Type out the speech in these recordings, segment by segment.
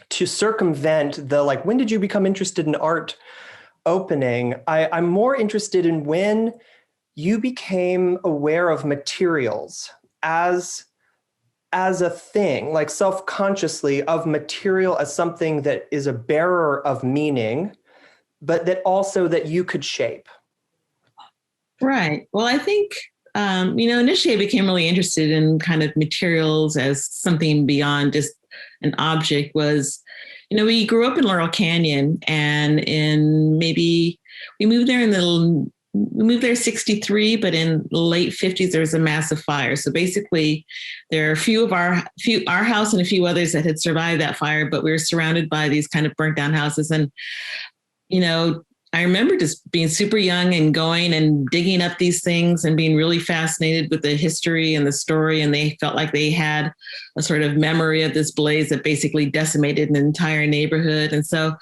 To circumvent the when did you become interested in art opening, I'm more interested in when you became aware of materials as a thing, self-consciously of material as something that is a bearer of meaning, but that also that you could shape. Right. Well, I think, initially I became really interested in kind of materials as something beyond just an object. Was, we grew up in Laurel Canyon, and we moved there we moved there 63, but in the late 50s, there was a massive fire. So basically there are our house and a few others that had survived that fire, but we were surrounded by these kind of burnt down houses. And, I remember just being super young and going and digging up these things and being really fascinated with the history and the story. And they felt like they had a sort of memory of this blaze that basically decimated an entire neighborhood. And so,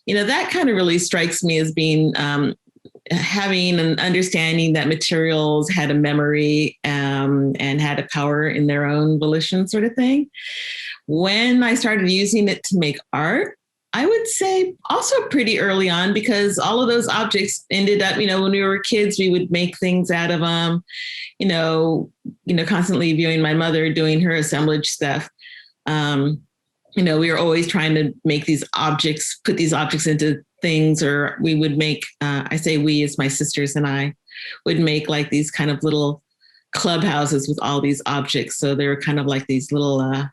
that kind of really strikes me as being, having an understanding that materials had a memory and had a power in their own volition, sort of thing. When I started using it to make art, I would say also pretty early on, because all of those objects ended up, when we were kids, we would make things out of them, constantly viewing my mother doing her assemblage stuff. We were always trying to make these objects, put these objects into things, or we would make, I say we as my sisters and I would make like these kind of little clubhouses with all these objects. So they were kind of like these little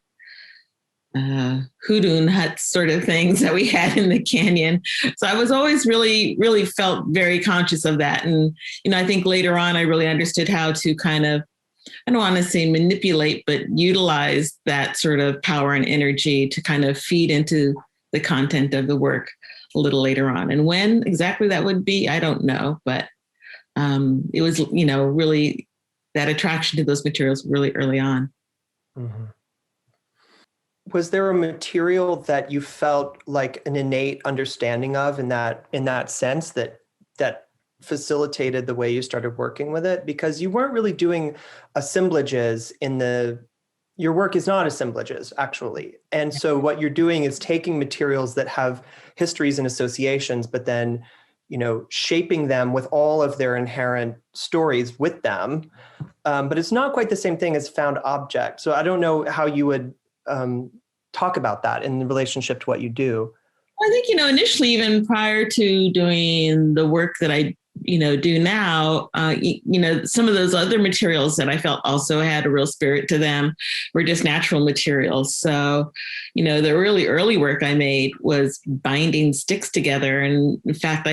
hoodoo huts sort of things that we had in the canyon. So I was always really, really felt very conscious of that. And, I think later on, I really understood how to kind of, I don't want to say manipulate, but utilize that sort of power and energy to kind of feed into the content of the work a little later on. And when exactly that would be, I don't know. But it was, really that attraction to those materials really early on. Mm-hmm. Was there a material that you felt like an innate understanding of in that sense that facilitated the way you started working with it? Because you weren't really doing assemblages your work is not assemblages, actually. And so what you're doing is taking materials that have histories and associations, but then, shaping them with all of their inherent stories with them. But it's not quite the same thing as found object. So I don't know how you would talk about that in relationship to what you do. I think, initially, even prior to doing the work that I, do now, some of those other materials that I felt also had a real spirit to them were just natural materials. So, the really early work I made was binding sticks together. And in fact,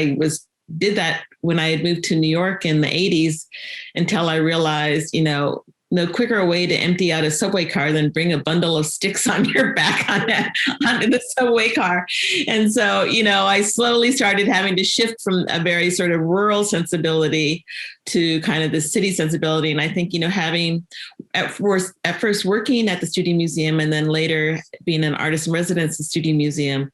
did that when I had moved to New York in the 80s, until I realized, no quicker way to empty out a subway car than bring a bundle of sticks on your back onto the subway car. And so, I slowly started having to shift from a very sort of rural sensibility to kind of the city sensibility. And I think, having at first working at the Studio Museum and then later being an artist in residence at the Studio Museum,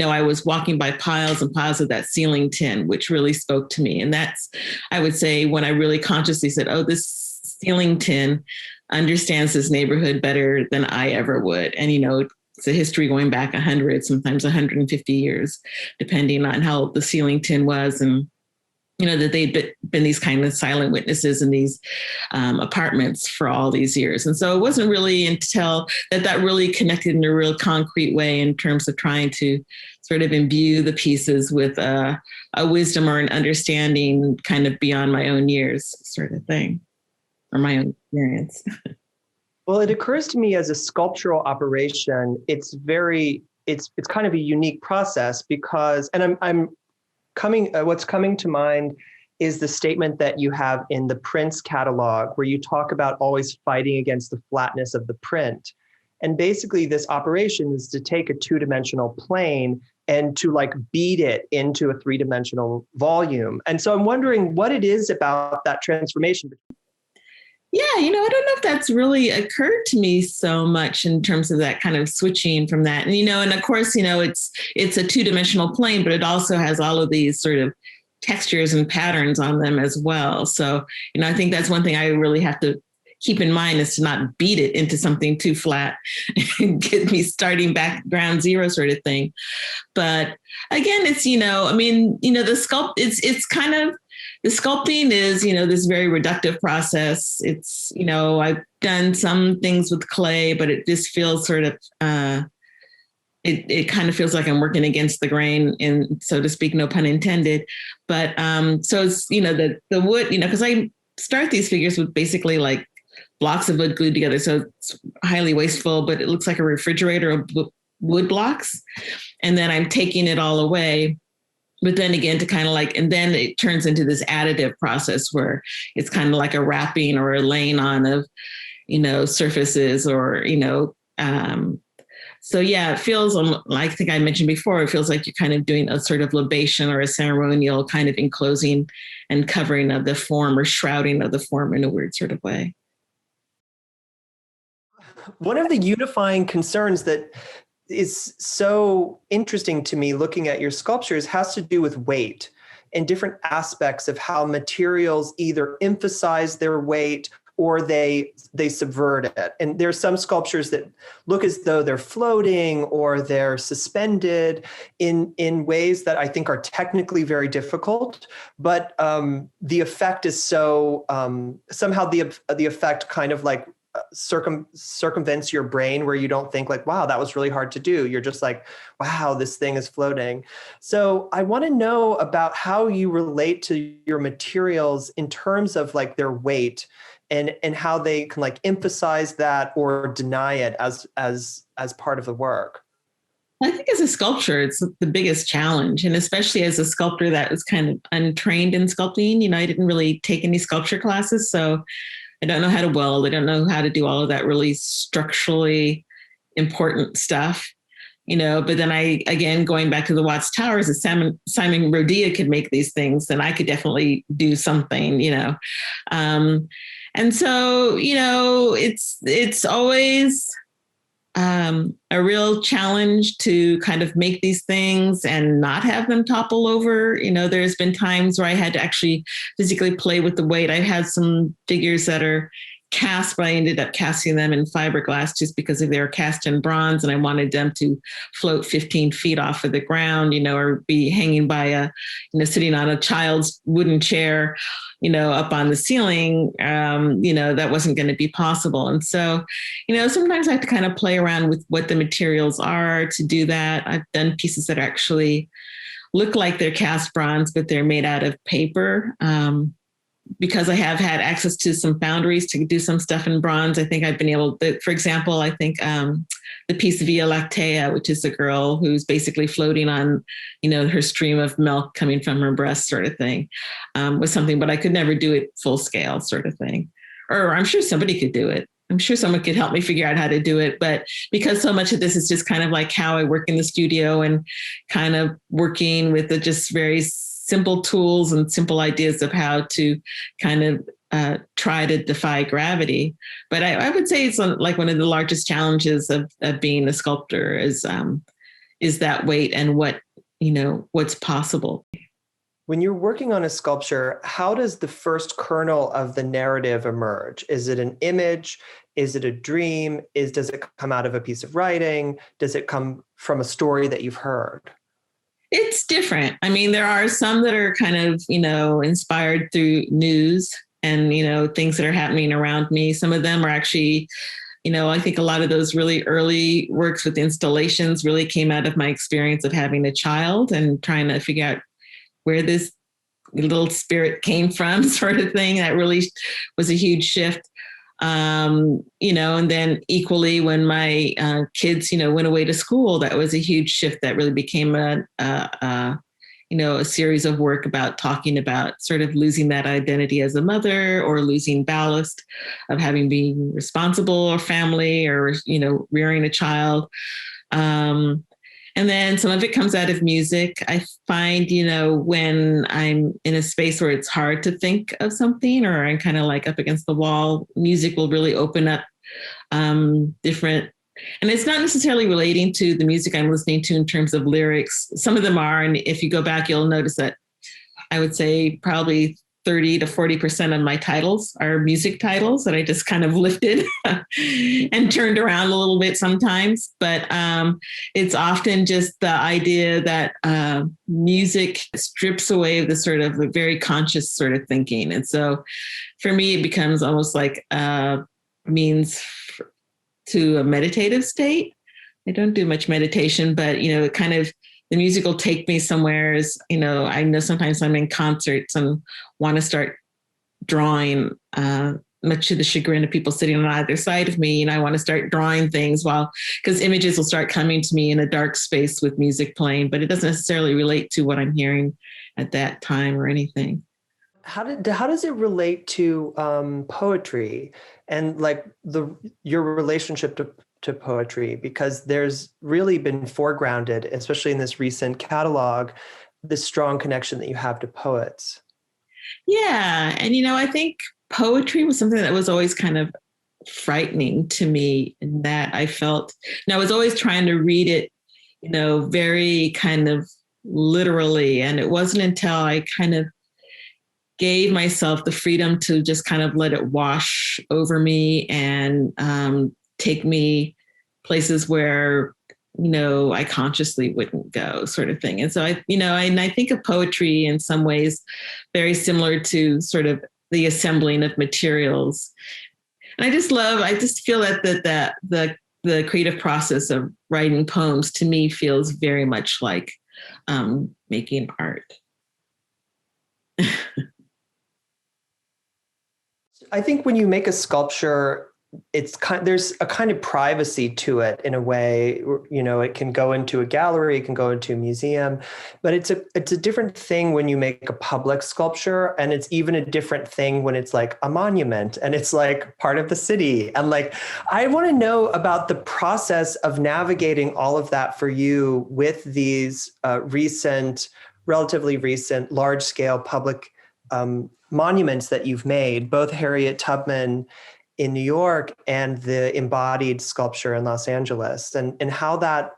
I was walking by piles and piles of that ceiling tin, which really spoke to me. And that's, I would say, when I really consciously said, oh, this ceiling tin understands this neighborhood better than I ever would. And, it's a history going back 100, sometimes 150 years, depending on how the ceiling tin was. And, that they'd been these kind of silent witnesses in these apartments for all these years. And so it wasn't really until that really connected in a real concrete way in terms of trying to sort of imbue the pieces with a wisdom or an understanding kind of beyond my own years sort of thing, or my own experience. Well, it occurs to me as a sculptural operation, it's kind of a unique process because, and I'm what's coming to mind is the statement that you have in the Prince catalog, where you talk about always fighting against the flatness of the print. And basically this operation is to take a two-dimensional plane and to like beat it into a three-dimensional volume. And so I'm wondering what it is about that transformation. Yeah, I don't know if that's really occurred to me so much in terms of that kind of switching from that. And, and of course, it's a two-dimensional plane, but it also has all of these sort of textures and patterns on them as well. So, I think that's one thing I really have to keep in mind, is to not beat it into something too flat and get me starting back ground zero sort of thing. But again, it's, the sculpting is, this very reductive process. It's, I've done some things with clay, but it just feels sort of, it kind of feels like I'm working against the grain, and so to speak, no pun intended. But so it's, the wood, because I start these figures with basically like blocks of wood glued together. So it's highly wasteful, but it looks like a refrigerator of wood blocks. And then I'm taking it all away. But then again, to kind of like, and then it turns into this additive process where it's kind of like a wrapping or a laying on of, surfaces or, so yeah, it feels like, I think I mentioned before, it feels like you're kind of doing a sort of libation or a ceremonial kind of enclosing and covering of the form, or shrouding of the form in a weird sort of way. One of the unifying concerns that is so interesting to me looking at your sculptures has to do with weight and different aspects of how materials either emphasize their weight or they subvert it. And there's some sculptures that look as though they're floating or they're suspended in ways that I think are technically very difficult, but the effect is so, somehow the effect kind of like circumvents your brain, where you don't think like, wow, that was really hard to do. You're just like, wow, this thing is floating. So I want to know about how you relate to your materials in terms of like their weight, and how they can like emphasize that or deny it as part of the work. I think as a sculptor, it's the biggest challenge. And especially as a sculptor that was kind of untrained in sculpting, I didn't really take any sculpture classes. So I don't know how to weld. I don't know how to do all of that really structurally important stuff, but then again, going back to the Watts Towers, if Simon Rodea could make these things, then I could definitely do something, and so, it's always a real challenge to kind of make these things and not have them topple over. There's been times where I had to actually physically play with the weight. I had some figures that are cast, but I ended up casting them in fiberglass just because they were cast in bronze, and I wanted them to float 15 feet off of the ground, or be hanging by sitting on a child's wooden chair, up on the ceiling. That wasn't going to be possible. And so, sometimes I have to kind of play around with what the materials are to do that. I've done pieces that actually look like they're cast bronze, but they're made out of paper. Because I have had access to some foundries to do some stuff in bronze, I think I've been able to, for example, I think the piece Via Lactea, which is a girl who's basically floating on, her stream of milk coming from her breast sort of thing, was something, but I could never do it full scale sort of thing. Or I'm sure somebody could do it. I'm sure someone could help me figure out how to do it. But because so much of this is just kind of like how I work in the studio and kind of working with the just very simple tools and simple ideas of how to kind of try to defy gravity. But I would say it's like one of the largest challenges of being a sculptor is that weight and what's possible. When you're working on a sculpture, how does the first kernel of the narrative emerge? Is it an image? Is it a dream? Does it come out of a piece of writing? Does it come from a story that you've heard? It's different. I mean, there are some that are kind of, inspired through news and, things that are happening around me. Some of them are actually, I think a lot of those really early works with installations really came out of my experience of having a child and trying to figure out where this little spirit came from, sort of thing. That really was a huge shift. And then equally when my kids, went away to school, that was a huge shift that really became a a series of work about talking about sort of losing that identity as a mother, or losing ballast of having been responsible or family, or, rearing a child. And then some of it comes out of music. I find, when I'm in a space where it's hard to think of something, or I'm kind of like up against the wall, music will really open up different. And it's not necessarily relating to the music I'm listening to in terms of lyrics. Some of them are. And if you go back, you'll notice that I would say probably 30 to 40% of my titles are music titles that I just kind of lifted and turned around a little bit sometimes. But it's often just the idea that music strips away the sort of a very conscious sort of thinking. And so for me, it becomes almost like a means to a meditative state. I don't do much meditation, but, it kind of, the music will take me somewhere. I know sometimes I'm in concerts and want to start drawing, much to the chagrin of people sitting on either side of me. And I want to start drawing things because images will start coming to me in a dark space with music playing, but it doesn't necessarily relate to what I'm hearing at that time or anything. How does it relate to poetry and like your relationship to poetry? Because there's really been foregrounded, especially in this recent catalog, this strong connection that you have to poets. Yeah. And, I think poetry was something that was always kind of frightening to me, in that I felt, and I was always trying to read it, very kind of literally. And it wasn't until I kind of gave myself the freedom to just kind of let it wash over me and take me places where, I consciously wouldn't go, sort of thing. And so I think of poetry in some ways very similar to sort of the assembling of materials. And I just feel that the creative process of writing poems to me feels very much like making art. I think when you make a sculpture, there's a kind of privacy to it in a way. It can go into a gallery, it can go into a museum, but it's a different thing when you make a public sculpture, and it's even a different thing when it's like a monument and it's like part of the city. And like, I want to know about the process of navigating all of that for you with these relatively recent, large-scale public monuments that you've made, both Harriet Tubman in New York and the embodied sculpture in Los Angeles, and how that,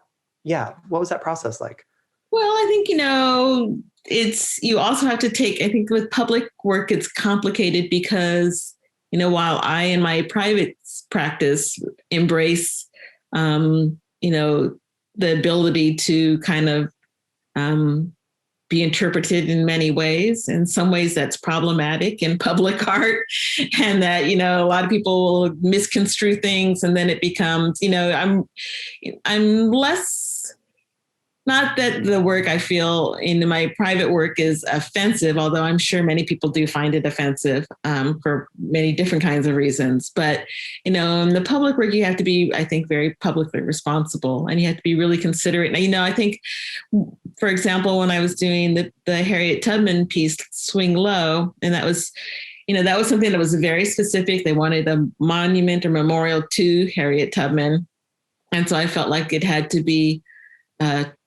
what was that process like? Well, I think, you also have to I think with public work, it's complicated because, while I in my private practice embrace, the ability to kind of be interpreted in many ways. In some ways that's problematic in public art, and that, a lot of people misconstrue things, and then it becomes, I'm less, not that the work I feel in my private work is offensive, although I'm sure many people do find it offensive for many different kinds of reasons. But, in the public work, you have to be, I think, very publicly responsible, and you have to be really considerate. And, I think, for example, when I was doing the Harriet Tubman piece, Swing Low, and that was something that was very specific. They wanted a monument or memorial to Harriet Tubman. And so I felt like it had to be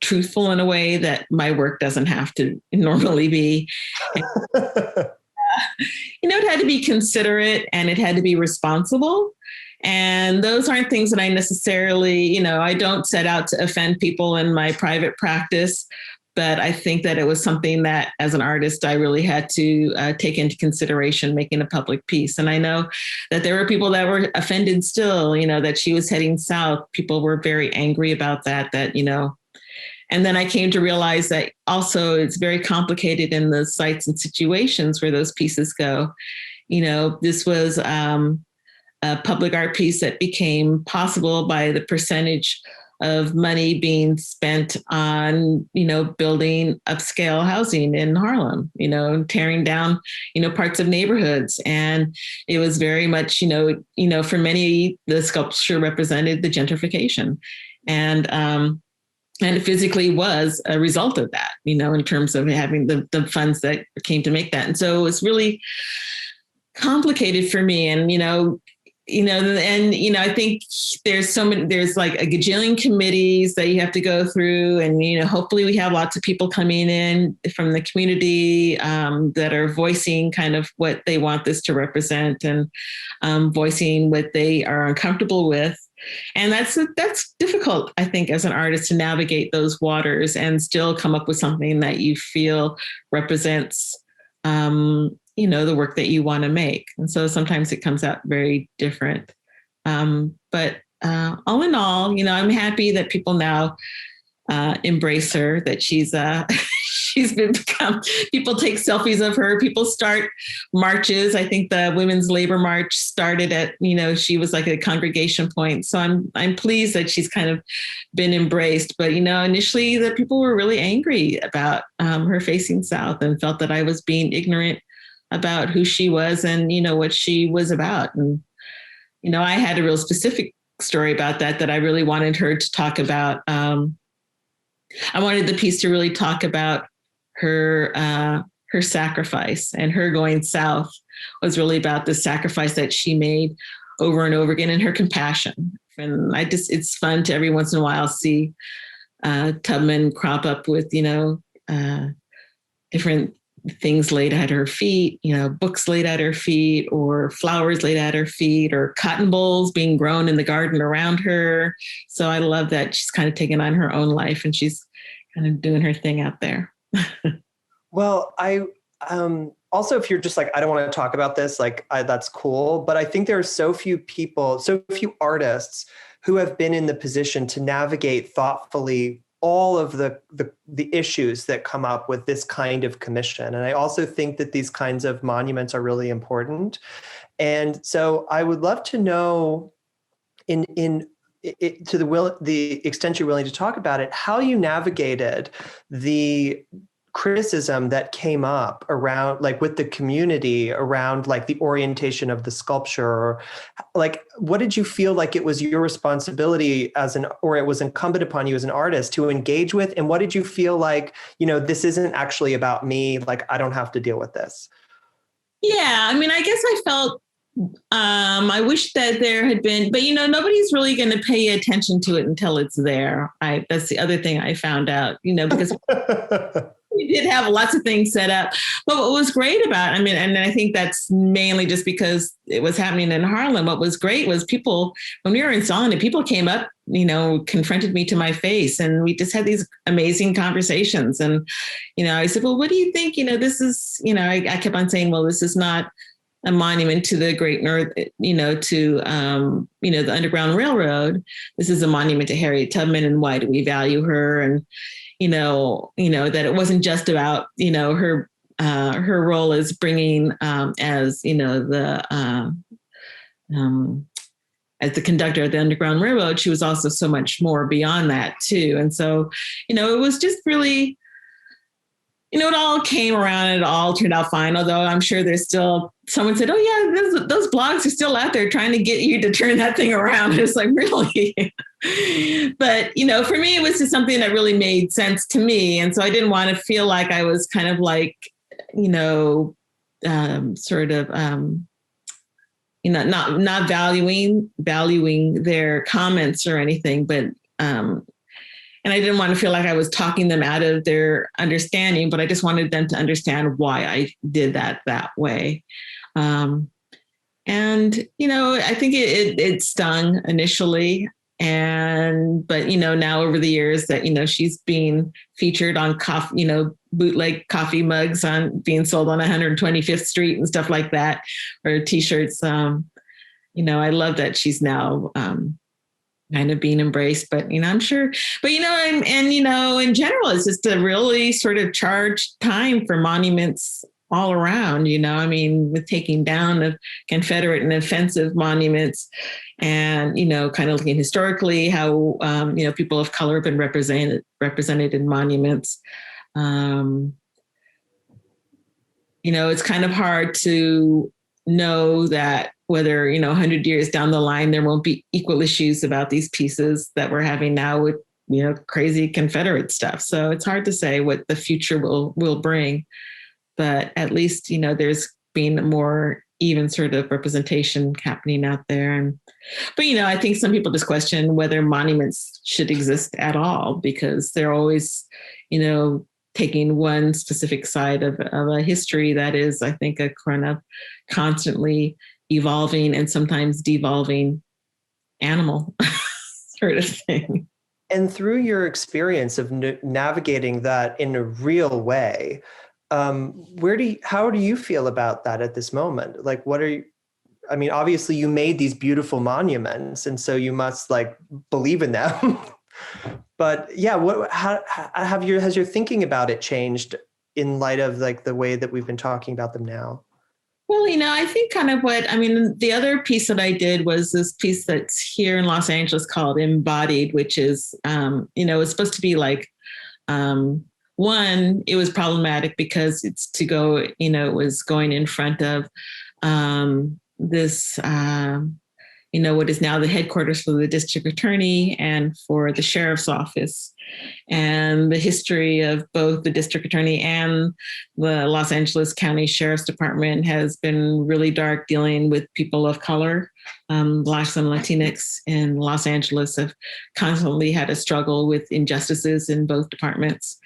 truthful in a way that my work doesn't have to normally be. It had to be considerate, and it had to be responsible. And those aren't things that I necessarily, I don't set out to offend people in my private practice, but I think that it was something that as an artist, I really had to take into consideration making a public piece. And I know that there were people that were offended still, that she was heading south. People were very angry about that, and then I came to realize that also it's very complicated in the sites and situations where those pieces go. This was a public art piece that became possible by the percentage of money being spent on, building upscale housing in Harlem, tearing down, parts of neighborhoods. And it was very much, for many, the sculpture represented the gentrification. And And it physically was a result of that, in terms of having the funds that came to make that. And so it was really complicated for me. And, I think there's like a gajillion committees that you have to go through. And, hopefully we have lots of people coming in from the community that are voicing kind of what they want this to represent, and voicing what they are uncomfortable with. And that's difficult, I think, as an artist, to navigate those waters and still come up with something that you feel represents, the work that you want to make. And so sometimes it comes out very different. But all in all, I'm happy that people now embrace her, that she's become, people take selfies of her, people start marches. I think the Women's Labor March started at, she was like a congregation point. So I'm pleased that she's kind of been embraced. But, initially the people were really angry about her facing south, and felt that I was being ignorant about who she was and, what she was about. And, I had a real specific story about that I really wanted her to talk about. I wanted the piece to really talk about her sacrifice, and her going south was really about the sacrifice that she made over and over again, and her compassion. And it's fun to every once in a while see Tubman crop up with, different things laid at her feet, books laid at her feet, or flowers laid at her feet, or cotton bolls being grown in the garden around her. So I love that she's kind of taken on her own life, and she's kind of doing her thing out there. Well, I also, if you're just like, I don't want to talk about this, that's cool. But I think there are so few artists who have been in the position to navigate thoughtfully all of the issues that come up with this kind of commission. And I also think that these kinds of monuments are really important. And so I would love to know, to the extent you're willing to talk about it, how you navigated the criticism that came up around, like, with the community around, like, the orientation of the sculpture, or like, what did you feel like it was your responsibility or it was incumbent upon you as an artist to engage with? And what did you feel like, this isn't actually about me, like, I don't have to deal with this? Yeah. I mean, I guess I felt, I wish that there had been, but nobody's really going to pay attention to it until it's there. That's the other thing I found out, because we did have lots of things set up. But what was great about, and I think that's mainly just because it was happening in Harlem. What was great was people, when we were installing it, people came up, confronted me to my face, and we just had these amazing conversations. And, I said, well, what do you think? This is, I kept on saying, well, this is not a monument to the Great North, to, the Underground Railroad. This is a monument to Harriet Tubman, and why do we value her? And, that it wasn't just about, her role as bringing, as the conductor of the Underground Railroad. She was also so much more beyond that too. And so, it was just really, it all came around and it all turned out fine. Although I'm sure there's still, someone said, oh yeah, those blogs are still out there trying to get you to turn that thing around. It's like, really? But, for me, it was just something that really made sense to me. And so I didn't want to feel like I was kind of like, not valuing their comments or anything, but, and I didn't want to feel like I was talking them out of their understanding, but I just wanted them to understand why I did that way. And, I think it stung initially. But now over the years that, she's being featured on coffee, bootleg coffee mugs on being sold on 125th Street and stuff like that, or T-shirts. I love that she's now, kind of being embraced, but, I'm sure, but, and in general, it's just a really sort of charged time for monuments all around, with taking down of Confederate and offensive monuments, and, kind of looking historically how, people of color have been represented in monuments. It's kind of hard to know that whether, 100 years down the line, there won't be equal issues about these pieces that we're having now with crazy Confederate stuff. So it's hard to say what the future will bring, but at least, there's been more even sort of representation happening out there. But I think some people just question whether monuments should exist at all, because they're always, taking one specific side of a history that is, I think, a kind of constantly evolving and sometimes devolving animal sort of thing. And through your experience of navigating that in a real way, how do you feel about that at this moment? Like, obviously you made these beautiful monuments, and so you must believe in them. But yeah, has your thinking about it changed in light of the way that we've been talking about them now? Well, I think kind of the other piece that I did was this piece that's here in Los Angeles called Embodied, which is, it's supposed to be one, it was problematic because it's to go, it was going in front of this, what is now the headquarters for the district attorney and for the sheriff's office. And the history of both the district attorney and the Los Angeles County Sheriff's Department has been really dark, dealing with people of color. Blacks and Latinx in Los Angeles have constantly had a struggle with injustices in both departments.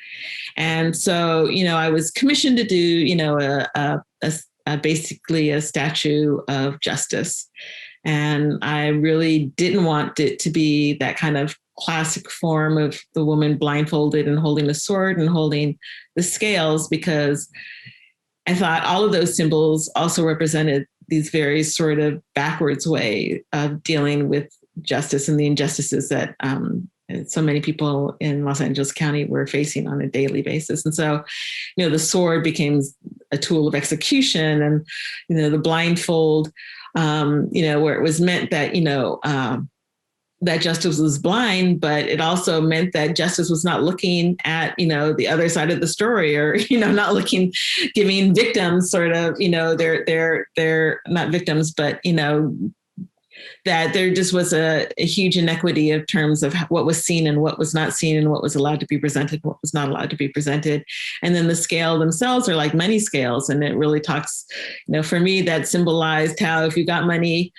And so, I was commissioned to do, basically a statue of justice. And I really didn't want it to be that kind of classic form of the woman blindfolded and holding a sword and holding the scales, because I thought all of those symbols also represented these very sort of backwards way of dealing with justice and the injustices that so many people in Los Angeles County were facing on a daily basis. And so, the sword became a tool of execution, and, the blindfold, where it was meant that, that justice was blind, but it also meant that justice was not looking at, the other side of the story, or, not giving victims sort of, they're not victims, but, that there just was a huge inequity in terms of what was seen and what was not seen, and what was allowed to be presented, what was not allowed to be presented. And then the scale themselves are like money scales. And it really talks, for me, that symbolized how if you got money,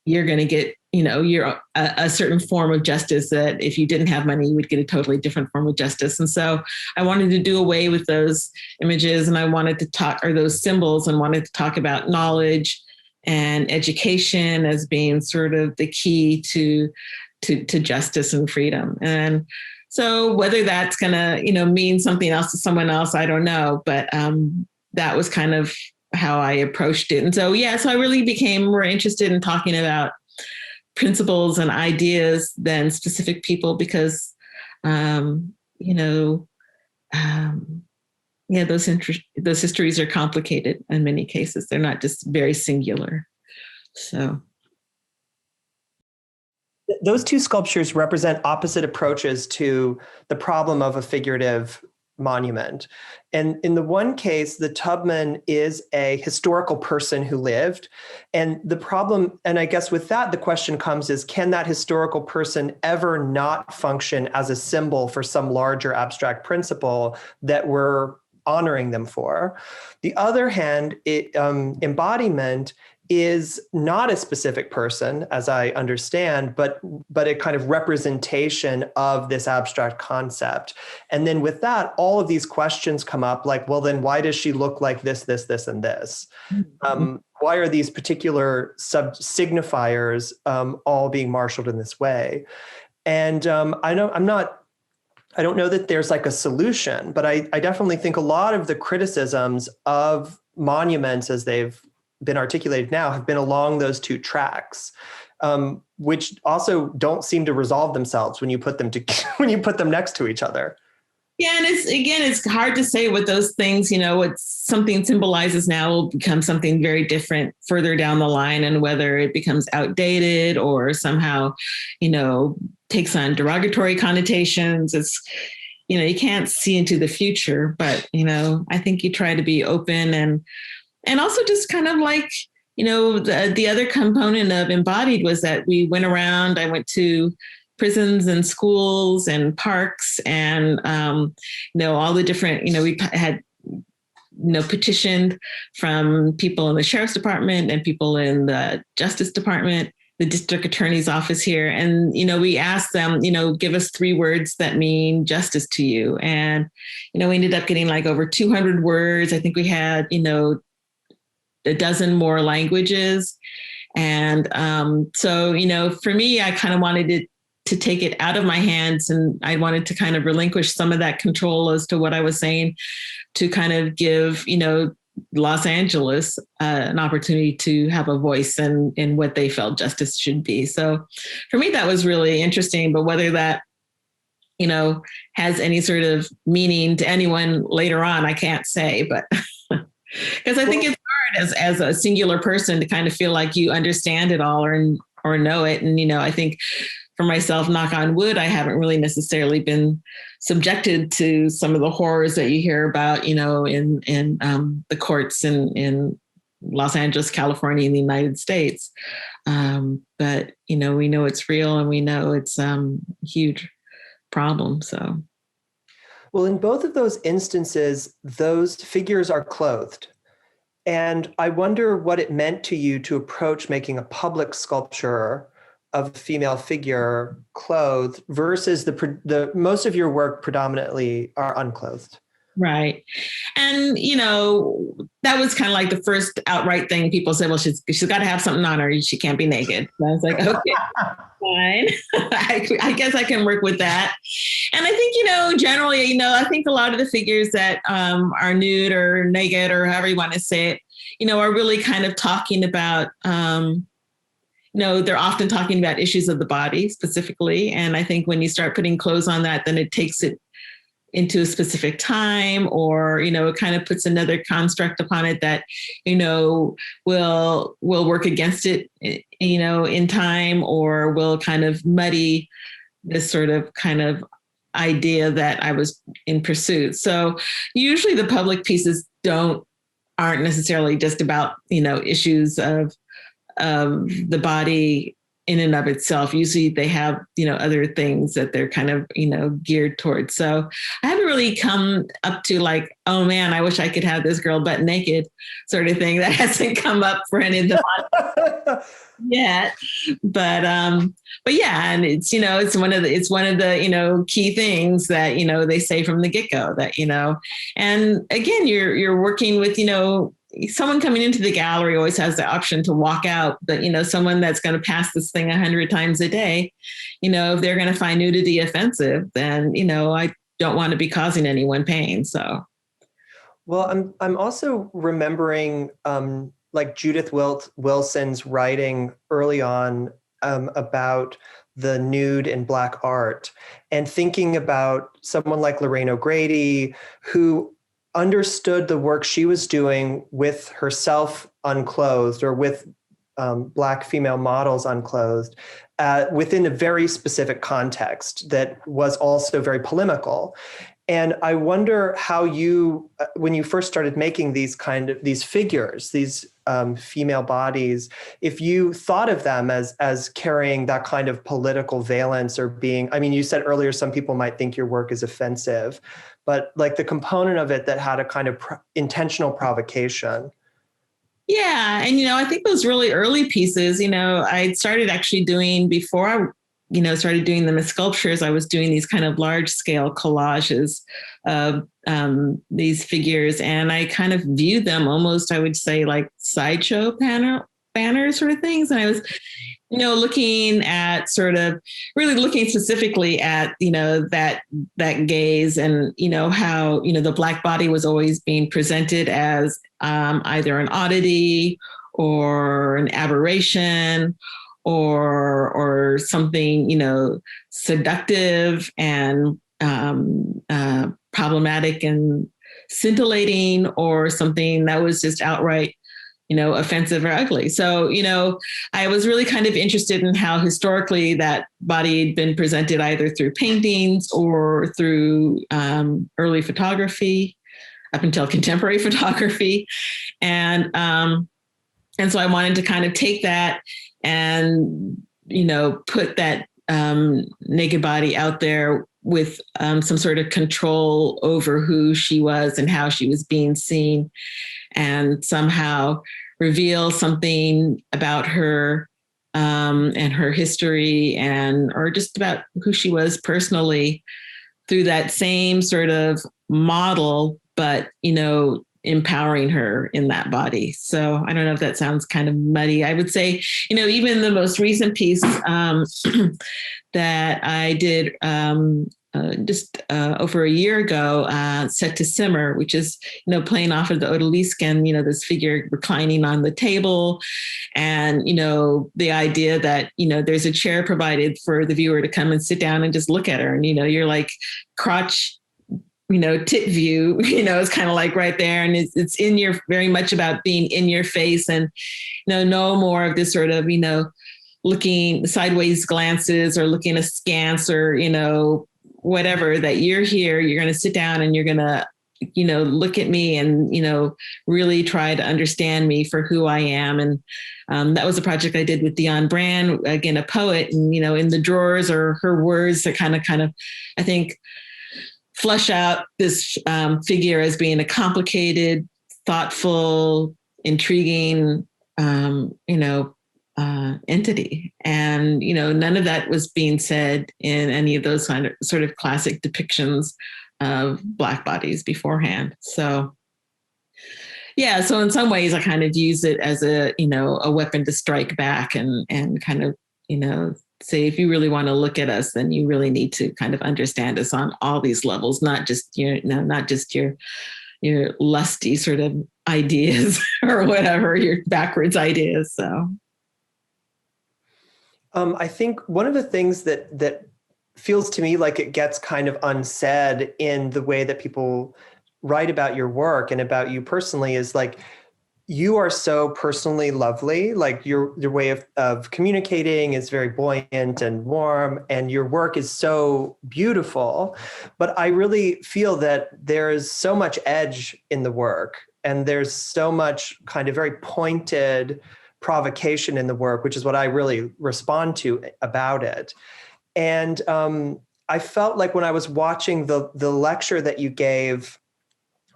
you're going to get, you're a certain form of justice, that if you didn't have money, you would get a totally different form of justice. And so I wanted to do away with those images, and I wanted to talk, or those symbols, and wanted to talk about knowledge and education as being sort of the key to justice and freedom. And so whether that's going to, mean something else to someone else, I don't know. But that was kind of how I approached it. And so, so I really became more interested in talking about principles and ideas than specific people, because, those histories are complicated in many cases. They're not just very singular. So those two sculptures represent opposite approaches to the problem of a figurative monument. And in the one case, the Tubman is a historical person who lived. And the problem, and I guess with that, the question comes is, can that historical person ever not function as a symbol for some larger abstract principle that we're honoring them for? The other hand, embodiment is not a specific person, as I understand, but a kind of representation of this abstract concept. And then with that, all of these questions come up, like, well, then why does she look like this, this, this, and this? Mm-hmm. Why are these particular signifiers all being marshaled in this way? And I don't know that there's like a solution, but I definitely think a lot of the criticisms of monuments as they've been articulated now have been along those two tracks, which also don't seem to resolve themselves when you put them next to each other. Yeah, and it's hard to say what those things, what something symbolizes now will become something very different further down the line, and whether it becomes outdated or somehow, takes on derogatory connotations. It's, you can't see into the future, but, I think you try to be open and also just kind of like, the other component of Embodied was that we went around, I went to prisons and schools and parks and, all the different, we had, petitioned from people in the sheriff's department and people in the justice department, the district attorney's office here. And, we asked them, give us 3 words that mean justice to you. And, we ended up getting like over 200 words. I think we had, a dozen more languages. And so, for me, I kind of wanted to take it out of my hands, and I wanted to kind of relinquish some of that control as to what I was saying, to kind of give, Los Angeles an opportunity to have a voice in what they felt justice should be. So for me, that was really interesting. But whether that, has any sort of meaning to anyone later on, I can't say. But because I think it's hard as a singular person to kind of feel like you understand it all or know it. And, I think for myself, knock on wood, I haven't really necessarily been subjected to some of the horrors that you hear about, in the courts in Los Angeles, California, in the United States. But, we know it's real, and we know it's a huge problem. So. Well, in both of those instances, those figures are clothed. And I wonder what it meant to you to approach making a public sculpture of a female figure clothed versus the most of your work predominantly are unclothed. Right. And, that was kind of like the first outright thing people said, well, she's got to have something on her. She can't be naked. And I was like, okay, fine. I guess I can work with that. And I think, generally, I think a lot of the figures that are nude or naked or however you want to say it, are really kind of talking about, they're often talking about issues of the body specifically. And I think when you start putting clothes on that, then it takes it into a specific time, or, it kind of puts another construct upon it that, will work against it, in time, or will kind of muddy this sort of kind of idea that I was in pursuit. So usually the public pieces aren't necessarily just about, issues of the body in and of itself. Usually they have, other things that they're kind of, geared towards. So I haven't really come up to like, oh man, I wish I could have this girl butt naked sort of thing. That hasn't come up for any of the yet. But yeah, and it's, it's one of the, key things that, they say from the get-go that, and again, you're working with, someone coming into the gallery always has the option to walk out, but, someone that's going to pass this thing 100 times a day, if they're going to find nudity offensive, then, I don't want to be causing anyone pain. So. Well, I'm also remembering, like Judith Wilson's writing early on about the nude in Black art, and thinking about someone like Lorraine O'Grady, who understood the work she was doing with herself unclothed, or with Black female models unclothed, within a very specific context that was also very polemical. And I wonder how you, when you first started making these figures, these female bodies, if you thought of them as carrying that kind of political valence, or being, I mean, you said earlier, some people might think your work is offensive, but like the component of it that had a kind of intentional provocation. Yeah. And, I think those really early pieces, I started actually doing, before I started doing them as sculptures, I was doing these kind of large scale collages of these figures. And I kind of viewed them almost, I would say, like sideshow banners sort of things. And I was, looking at sort of really looking specifically at, that gaze, and, how, the Black body was always being presented as either an oddity or an aberration, or something, seductive and problematic and scintillating, or something that was just outright, offensive or ugly. So, I was really kind of interested in how historically that body had been presented, either through paintings or through early photography, up until contemporary photography. And so I wanted to kind of take that and, put that naked body out there with some sort of control over who she was and how she was being seen, and somehow reveal something about her and her history, or just about who she was personally through that same sort of model, but, empowering her in that body. So I don't know if that sounds kind of muddy. I would say, even the most recent piece that I did just over a year ago, Set to Simmer, which is, playing off of the Odaliscan, this figure reclining on the table, and, the idea that, there's a chair provided for the viewer to come and sit down and just look at her. And, you're like crotch, tit view, is kind of like right there. And it's in your, very much about being in your face, and, no more of this sort of, looking sideways glances or looking askance or, whatever, that you're here, you're going to sit down and you're going to, look at me and, really try to understand me for who I am. And that was a project I did with Dion Brand, again, a poet, and, in the drawers are her words that kind of, I think, flesh out this figure as being a complicated, thoughtful, intriguing, entity. And, none of that was being said in any of those sort of classic depictions of Black bodies beforehand. So, yeah, so in some ways I kind of use it as a weapon to strike back and kind of, say, if you really want to look at us, then you really need to kind of understand us on all these levels, not just your lusty sort of ideas or whatever, your backwards ideas. So. I think one of the things that feels to me like it gets kind of unsaid in the way that people write about your work and about you personally is like, you are so personally lovely. Like your way of communicating is very buoyant and warm, and your work is so beautiful. But I really feel that there is so much edge in the work, and there's so much kind of very pointed provocation in the work, which is what I really respond to about it. And I felt like when I was watching the lecture that you gave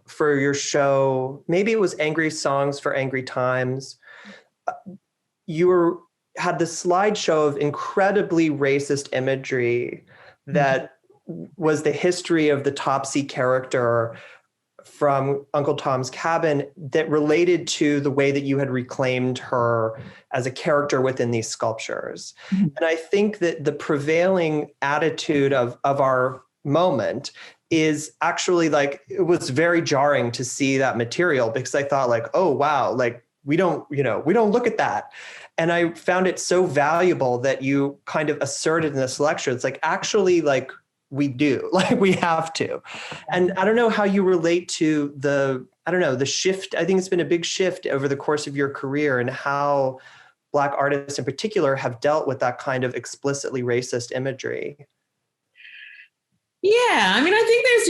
for your show, maybe it was Angry Songs for Angry Times, you had this slideshow of incredibly racist imagery that was the history of the Topsy character from Uncle Tom's Cabin that related to the way that you had reclaimed her as a character within these sculptures. Mm-hmm. And I think that the prevailing attitude of our moment is actually like, it was very jarring to see that material, because I thought like, oh, wow, like we don't look at that. And I found it so valuable that you kind of asserted in this lecture. It's like, actually, like, we do, like we have to. And I don't know how you relate to the shift. I think it's been a big shift over the course of your career, and how Black artists in particular have dealt with that kind of explicitly racist imagery. Yeah, I mean, I think there's,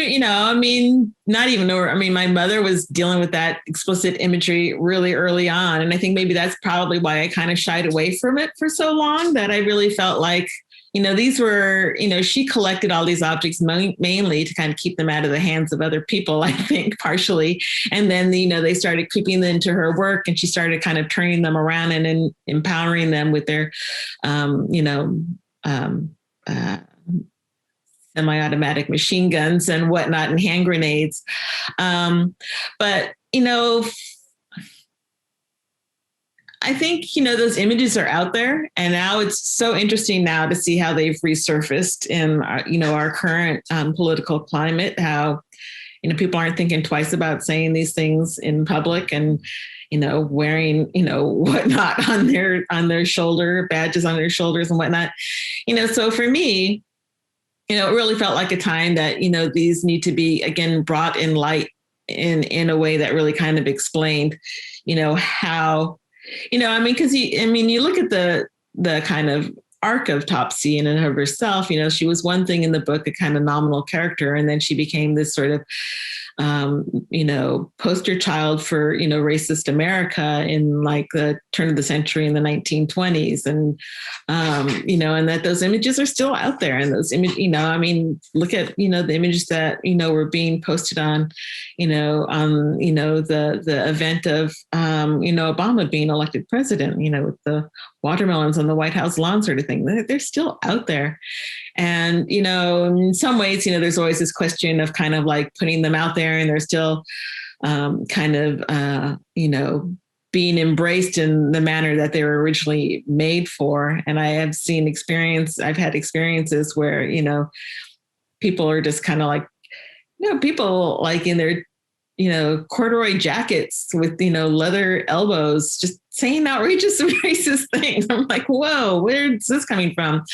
my mother was dealing with that explicit imagery really early on. And I think maybe that's probably why I kind of shied away from it for so long, that I really felt like, these were, she collected all these objects mainly to kind of keep them out of the hands of other people, I think, partially. And then, they started creeping into her work, and she started kind of turning them around and empowering them with their, semi-automatic machine guns and whatnot, and hand grenades. But, I think, those images are out there, and now it's so interesting now to see how they've resurfaced in, our current political climate, how, people aren't thinking twice about saying these things in public, and, wearing, whatnot on their shoulder, badges on their shoulders and whatnot. So for me, it really felt like a time that, these need to be, again, brought in light in a way that really kind of explained, how, because you look at the kind of arc of Topsy in and of herself, she was one thing in the book, a kind of nominal character, and then she became this sort of poster child for, racist America in like the turn of the century in the 1920s. And, and that those images are still out there. And those images, look at, the images that, were being posted on, the event of, Obama being elected president, with the watermelons on the White House lawn sort of thing. They're still out there. And, in some ways, there's always this question of kind of like putting them out there and they're still being embraced in the manner that they were originally made for. And I've had experiences where, people are just kind of like, people like in their, corduroy jackets with, leather elbows, just saying outrageous and racist things. I'm like, whoa, where's this coming from?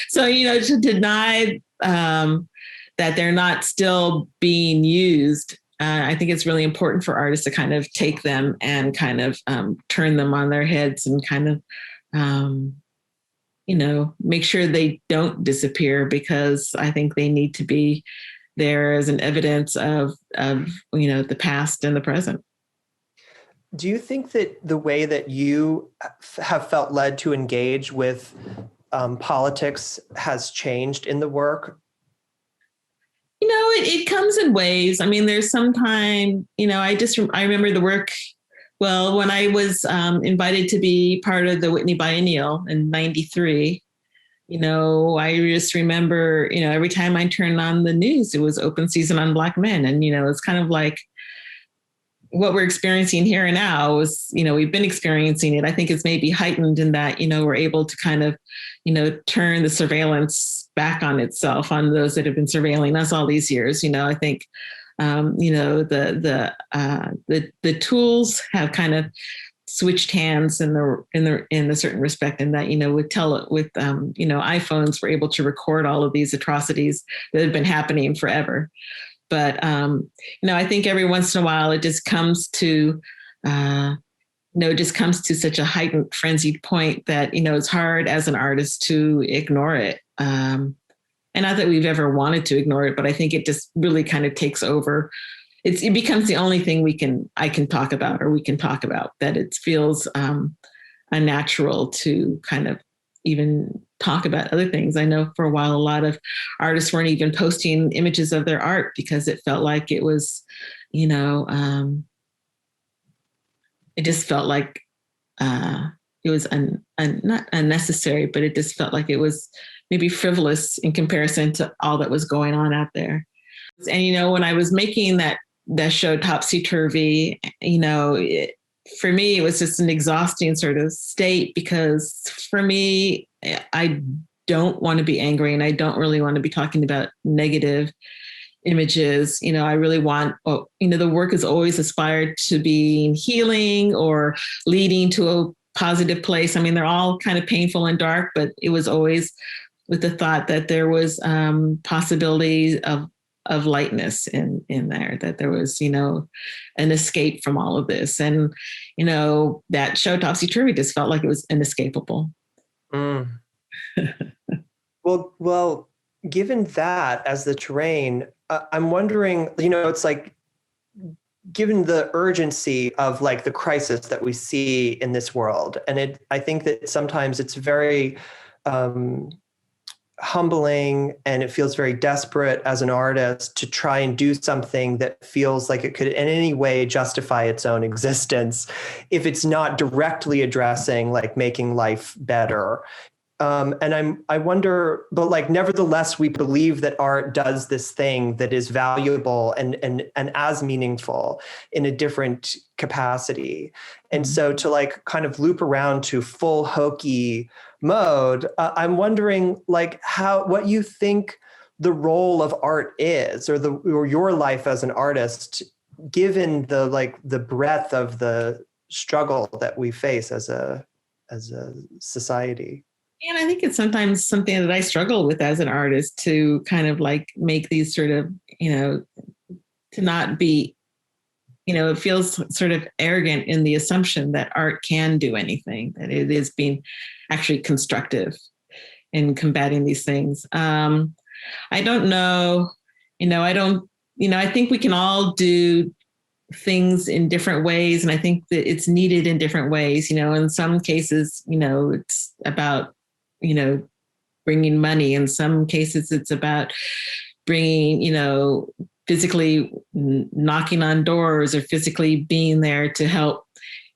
So, to deny that they're not still being used, I think it's really important for artists to kind of take them and kind of turn them on their heads and kind of, make sure they don't disappear, because I think they need to be there as an evidence of the past and the present. Do you think that the way that you have felt led to engage with politics has changed in the work? It comes in waves. I mean, there's some time, I remember the work. Well, when I was invited to be part of the Whitney Biennial in '93, I just remember, every time I turned on the news, it was open season on Black men. And, it's kind of like what we're experiencing here and now is, we've been experiencing it. I think it's maybe heightened in that, we're able to kind of, turn the surveillance back on itself, on those that have been surveilling us all these years. I think, the tools have kind of switched hands in a certain respect, in that, with iPhones, we're able to record all of these atrocities that have been happening forever. But, I think every once in a while it just comes to, such a heightened, frenzied point that, it's hard as an artist to ignore it. And not that we've ever wanted to ignore it, but I think it just really kind of takes over. It becomes the only thing I can talk about, or we can talk about, that it feels unnatural to kind of even talk about other things. I know for a while, a lot of artists weren't even posting images of their art because it felt like it was, it just felt like it was not unnecessary, but it just felt like it was maybe frivolous in comparison to all that was going on out there. And, when I was making that show Topsy Turvy, for me, it was just an exhausting sort of state, because for me, I don't want to be angry and I don't really want to be talking about negative images. I really want, the work is always aspired to being healing or leading to a positive place. I mean, they're all kind of painful and dark, but it was always with the thought that there was possibility of lightness in there, that there was, an escape from all of this. And, that show Topsy Turvy just felt like it was inescapable. Mm. Well, given that as the terrain, I'm wondering, it's like, given the urgency of like the crisis that we see in this world, and I think that sometimes it's very humbling, and it feels very desperate as an artist to try and do something that feels like it could in any way justify its own existence, if it's not directly addressing like making life better. And I wonder, but like, nevertheless, we believe that art does this thing that is valuable and as meaningful in a different capacity. And so to like kind of loop around to full hokey mode, I'm wondering like what you think the role of art is, or your life as an artist, given the breadth of the struggle that we face as a society. And I think it's sometimes something that I struggle with as an artist, to kind of like make these sort of, to not be, it feels sort of arrogant in the assumption that art can do anything, that it is being actually constructive in combating these things. I don't know, I don't I think we can all do things in different ways. And I think that it's needed in different ways. In some cases, it's about, bringing money. In some cases, it's about bringing, physically knocking on doors or physically being there to help,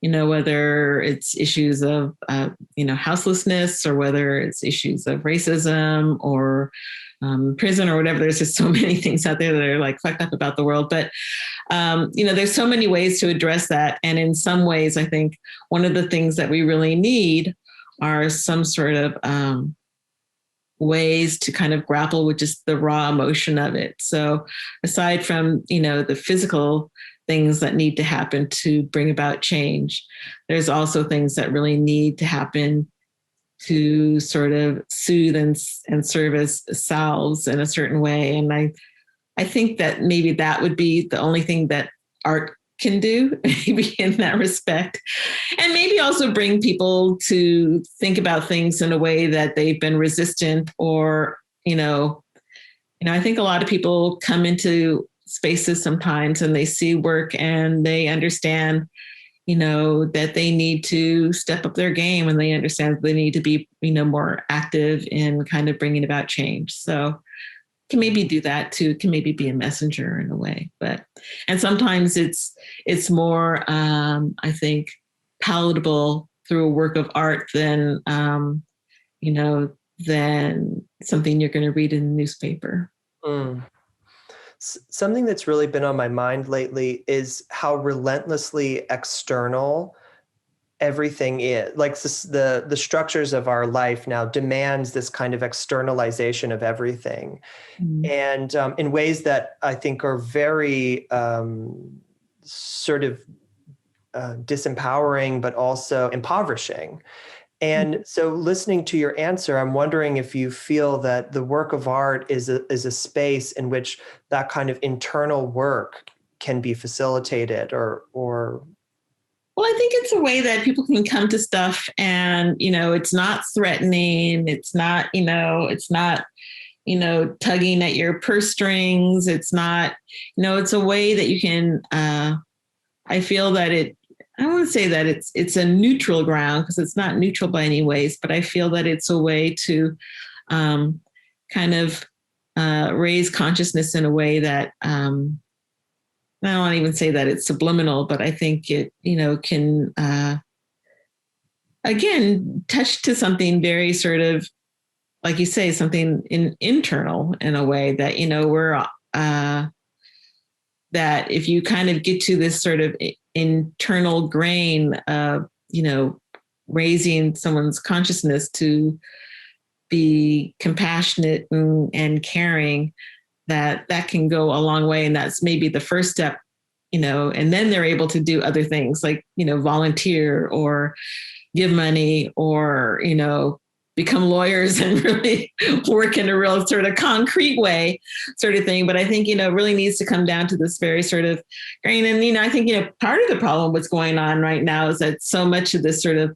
whether it's issues of, houselessness, or whether it's issues of racism or prison or whatever. There's just so many things out there that are like fucked up about the world. But, there's so many ways to address that. And in some ways, I think one of the things that we really need are some sort of ways to kind of grapple with just the raw emotion of it. So aside from, the physical things that need to happen to bring about change, there's also things that really need to happen to sort of soothe and serve as salves in a certain way. And I think that maybe that would be the only thing that art can do, maybe in that respect. And maybe also bring people to think about things in a way that they've been resistant, or, I think a lot of people come into spaces sometimes and they see work and they understand, that they need to step up their game, and they understand that they need to be, more active in kind of bringing about change. So can maybe do that too, can maybe be a messenger in a way, and sometimes it's more, I think, palatable through a work of art than, than something you're going to read in the newspaper. Mm. Something that's really been on my mind lately is how relentlessly external everything is. Like the structures of our life now demands this kind of externalization of everything. Mm. And in ways that I think are very sort of disempowering, but also impoverishing. And so listening to your answer, I'm wondering if you feel that the work of art is a space in which that kind of internal work can be facilitated or. Well, I think it's a way that people can come to stuff and, it's not threatening. It's not, tugging at your purse strings. It's not, it's a way that you can, I feel that I don't want to say that it's a neutral ground, because it's not neutral by any ways, but I feel that it's a way to kind of raise consciousness in a way that I don't want to even say that it's subliminal, but I think it, can, again, touch to something very sort of, like you say, something internal in a way that, we're, that if you kind of get to this sort of internal grain of, raising someone's consciousness to be compassionate and caring, that can go a long way. And that's maybe the first step, and then they're able to do other things like, volunteer or give money or, become lawyers and really work in a real sort of concrete way sort of thing. But I think, it really needs to come down to this very sort of grain. And, I think, part of the problem what's going on right now is that so much of this sort of,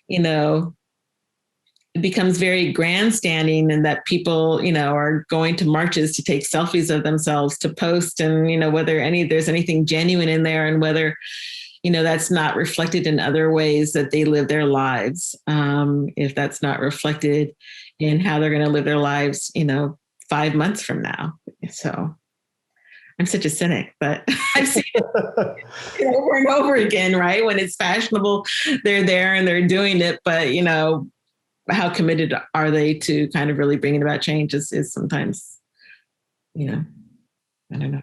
it becomes very grandstanding, and that people, are going to marches to take selfies of themselves to post, and, whether there's anything genuine in there, and whether, that's not reflected in other ways that they live their lives. If that's not reflected in how they're going to live their lives, 5 months from now. So I'm such a cynic, but I've seen it over and over again, right? When it's fashionable, they're there and they're doing it, but, how committed are they to kind of really bringing about change is sometimes, I don't know.